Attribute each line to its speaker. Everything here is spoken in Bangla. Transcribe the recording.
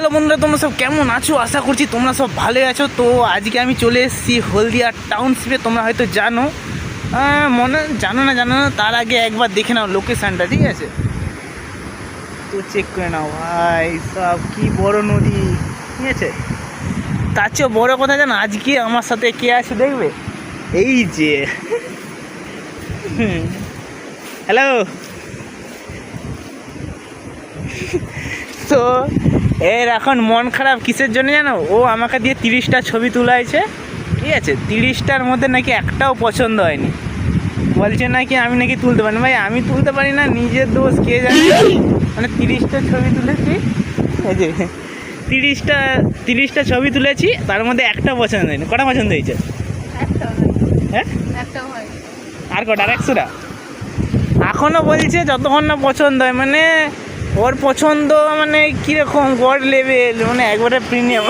Speaker 1: হ্যালো বন্ধুরা, তোমরা সব কেমন আছো? আশা করছি তোমরা সব ভালোই আছো। তো আজকে আমি চলে এসেছি হলদিয়া টাউনশিপে। তোমরা হয়তো জানো, জানো না, তার আগে একবার দেখে নাও লোকেশানটা, ঠিক আছে? তো চেক করে নাও ভাই, সব কি বড় নদী, ঠিক আছে? তার চেয়েও বড় কথা জানো, আজকে আমার সাথে কে আছে দেখবে? এই যে হ্যালো। তো এর এখন মন খারাপ কিসের জন্য জানো? ও আমাকে দিয়ে 30টা ছবি তুলাইছে, ঠিক আছে? 30টার মধ্যে নাকি একটাও পছন্দ হয়নি। বলছে নাকি আমি নাকি তুলতে পারি না। ভাই আমি তুলতে পারি না, নিজের দোষ, কে জানে। মানে 30টা ছবি তুলেছি, এই যে 30টা ছবি তুলেছি, তার মধ্যে একটা পছন্দ হয়নি। কটা পছন্দ হয়েছে? হ্যাঁ, আর কটা? আর 100টা। এখনও বলছে যতক্ষণ না পছন্দ হয়, মানে ওর পছন্দ মানে কীরকম গড লেভেল, মানে একবারে প্রিমিয়াম।